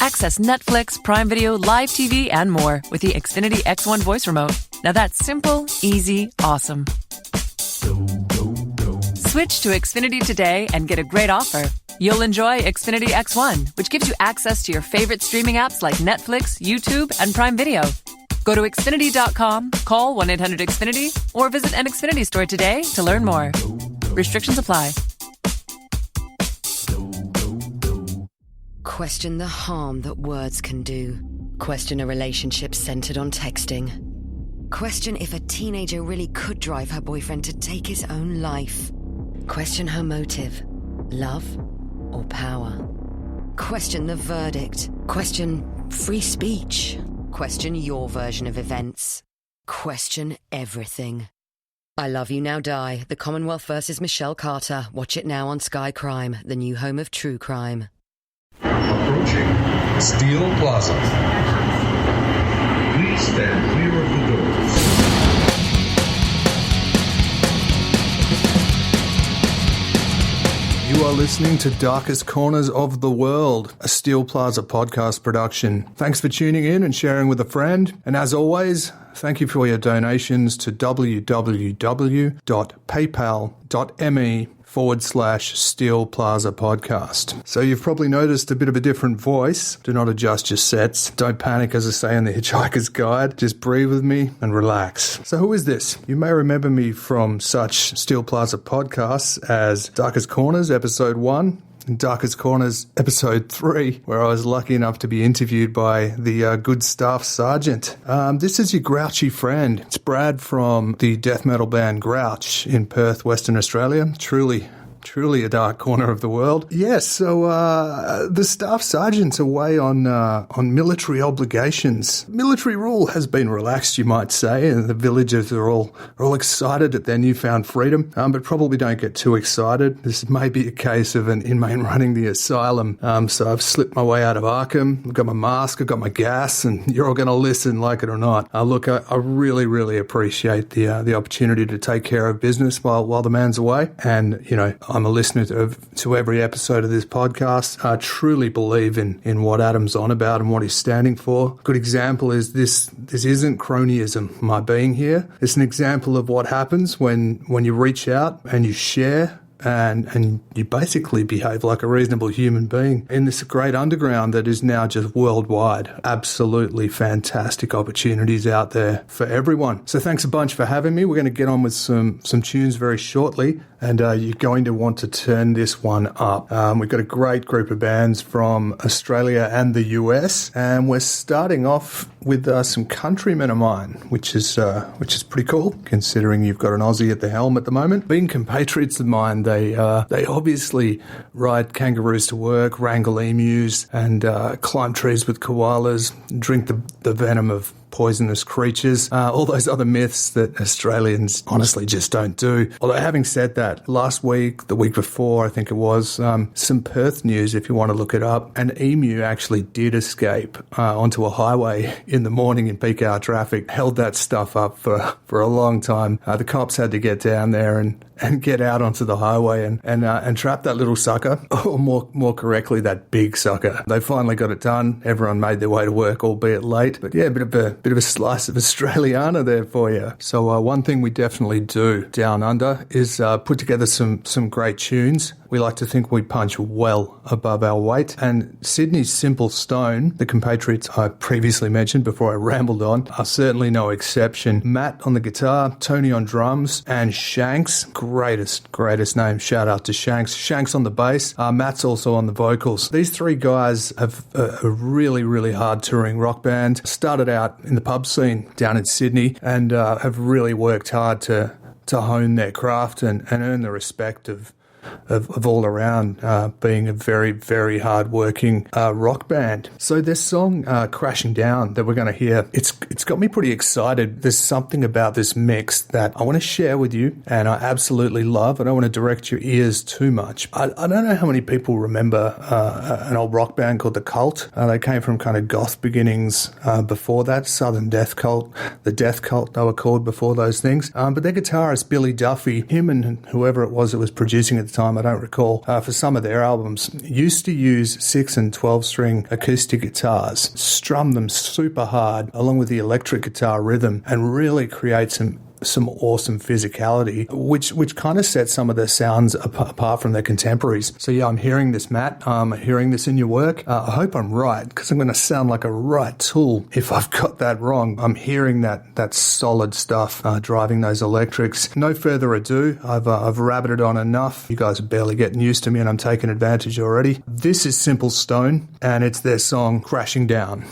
Access Netflix, Prime Video, live TV, and more with the Xfinity X1 voice remote. Now that's simple, easy, awesome. Switch to Xfinity today and get a great offer. You'll enjoy Xfinity X1, which gives you access to your favorite streaming apps like Netflix, YouTube, and Prime Video. Go to Xfinity.com, call 1-800-XFINITY, or visit an Xfinity store today to learn more. Restrictions apply. Question the harm that words can do. Question a relationship centered on texting. Question if a teenager really could drive her boyfriend to take his own life. Question her motive, love or power. Question the verdict. Question free speech. Question your version of events. Question everything. I Love You Now Die, The Commonwealth vs. Michelle Carter. Watch it now on Sky Crime, the new home of true crime. Approaching Steel Plaza. Please stand clear of the doors. You are listening to Darkest Corners of the World, a Steel Plaza podcast production. Thanks for tuning in and sharing with a friend. And as always, thank you for your donations to www.paypal.me/Steel Plaza Podcast. So you've probably noticed a bit of a different voice. Do not adjust your sets. Don't panic, as I say in the Hitchhiker's Guide. Just breathe with me and relax. So who is this? You may remember me from such Steel Plaza podcasts as Darkest Corners, Episode 1, and Darkest Corners Episode 3, where I was lucky enough to be interviewed by the good Staff Sergeant. This is your grouchy friend. It's Brad from the death metal band Grouch in Perth, Western Australia. Truly a dark corner of the world. Yes, so the Staff Sergeant's away on military obligations. Military rule has been relaxed, you might say, and the villagers are all excited at their newfound freedom, but probably don't get too excited. This may be a case of an inmate running the asylum. So I've slipped my way out of Arkham. I've got my mask, I've got my gas, and you're all going to listen, like it or not. Look, I really, really appreciate the opportunity to take care of business while the man's away, and you know, I'm a listener to every episode of this podcast. I truly believe in what Adam's on about and what he's standing for. Good example is this isn't cronyism, my being here. It's an example of what happens when you reach out and you share and you basically behave like a reasonable human being in this great underground that is now just worldwide. Absolutely fantastic opportunities out there for everyone. So thanks a bunch for having me. We're going to get on with some tunes very shortly, and you're going to want to turn this one up. We've got a great group of bands from Australia and the US, and we're starting off with some countrymen of mine, which is pretty cool, considering you've got an Aussie at the helm at the moment. Being compatriots of mine, they obviously ride kangaroos to work, wrangle emus, and climb trees with koalas, drink the venom of poisonous creatures, all those other myths that Australians honestly just don't do. Although having said that, last week, the week before, I think it was, some Perth news, if you want to look it up, an emu actually did escape onto a highway in the morning in peak hour traffic, held that stuff up for a long time. The cops had to get down there and get out onto the highway and trap that little sucker, or more correctly, that big sucker. They finally got it done. Everyone made their way to work, albeit late. But yeah, a bit of a slice of Australiana there for you. So one thing we definitely do down under is put together some great tunes. We like to think we punch well above our weight. And Sydney's Simple Stone, the compatriots I previously mentioned before I rambled on, are certainly no exception. Matt on the guitar, Tony on drums, and Shanks, greatest name. Shout out to Shanks. Shanks on the bass. Matt's also on the vocals. These three guys have a really, really hard touring rock band. Started out in the pub scene down in Sydney and have really worked hard to hone their craft and earn the respect of all around being a very, very hard-working rock band. So this song, Crashing Down, that we're going to hear, it's got me pretty excited. There's something about this mix that I want to share with you, and I absolutely love. I don't want to direct your ears too much. I don't know how many people remember an old rock band called The Cult. They came from kind of goth beginnings before that, Southern Death Cult, the Death Cult they were called before those things. But their guitarist, Billy Duffy, him and whoever it was that was producing at the the time, I don't recall, for some of their albums, used to use 6 and 12 string acoustic guitars, strum them super hard along with the electric guitar rhythm, and really create some awesome physicality, which kind of sets some of their sounds apart from their contemporaries. So yeah, I'm hearing this, Matt. I'm hearing this in your work. I hope I'm right, because I'm going to sound like a right tool if I've got that wrong. I'm hearing that solid stuff driving those electrics. No further ado, I've rabbited on enough. You guys are barely getting used to me, and I'm taking advantage already. This is Simple Stone, and it's their song Crashing Down.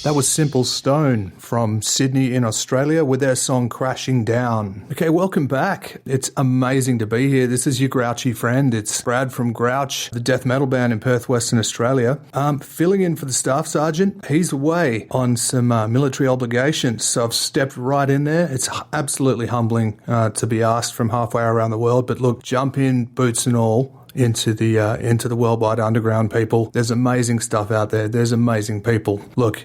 That was Simple Stone from Sydney in Australia with their song Crashing Down. Okay, welcome back. It's amazing to be here. This is your grouchy friend. It's Brad from Grouch, the death metal band in Perth, Western Australia. Filling in for the staff sergeant. He's away on some military obligations, so I've stepped right in there. It's absolutely humbling to be asked from halfway around the world, but look, jump in, boots and all, into the worldwide underground, people. There's amazing stuff out there. There's amazing people. Look,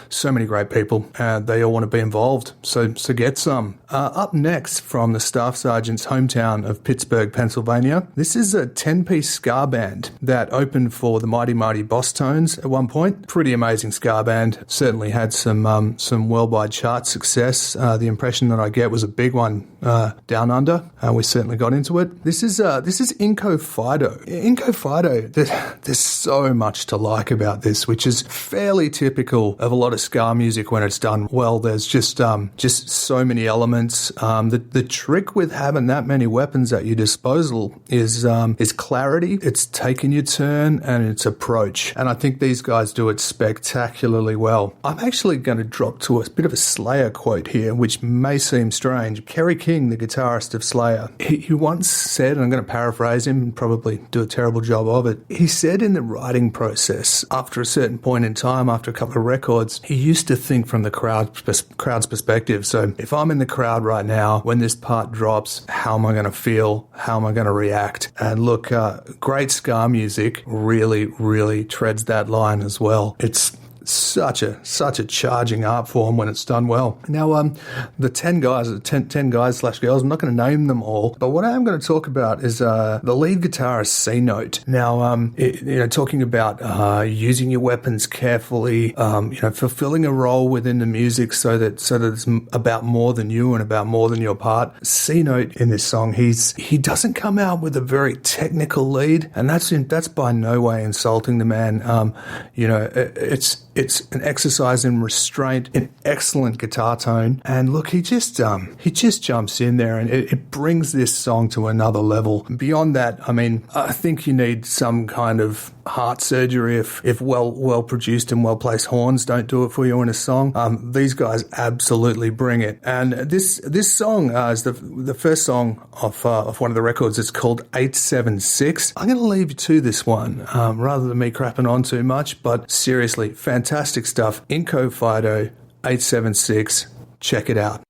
so many great people. They all want to be involved. So get some. Up next from the staff sergeant's hometown of Pittsburgh, Pennsylvania. This is a 10-piece ska band that opened for the Mighty Mighty Boss Tones at one point. Pretty amazing ska band. Certainly had some worldwide chart success. The impression that I get was a big one down under. We certainly got into it. This is Inco Fido. Inco Fido, there's so much to like about this, which is fairly typical of a lot of ska music when it's done well. There's just so many elements. The trick with having that many weapons at your disposal is clarity. It's taking your turn and its approach. And I think these guys do it spectacularly well. I'm actually going to drop to a bit of a Slayer quote here, which may seem strange. Kerry King, the guitarist of Slayer, he once said, and I'm going to paraphrase him and probably do a terrible job of it, he said in the writing process, after a certain point in time, after a couple of records, he used to think from the crowd's perspective. So if I'm in the crowd right now, when this part drops, how am I going to feel? How am I going to react? And look, great ska music really, really treads that line as well. It's such a charging art form when it's done well. Now, the 10 guys/girls, I'm not going to name them all, but what I am going to talk about is the lead guitarist C Note. Now, talking about using your weapons carefully, fulfilling a role within the music so that it's about more than you and about more than your part. C Note in this song, he doesn't come out with a very technical lead, and that's by no way insulting the man. It's an exercise in restraint, an excellent guitar tone, and look, he just jumps in there, and it brings this song to another level. Beyond that, I mean, I think you need some kind of heart surgery if well produced and well placed horns don't do it for you in a song. These guys absolutely bring it, and this song is the first song of one of the records. It's called 876. I'm going to leave you to this one rather than me crapping on too much, but seriously, fantastic stuff. Inco Fido, 876. Check it out.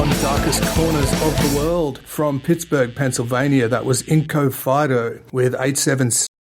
on Darkest Corners of the World from Pittsburgh, Pennsylvania. That was Inco Fido with 876.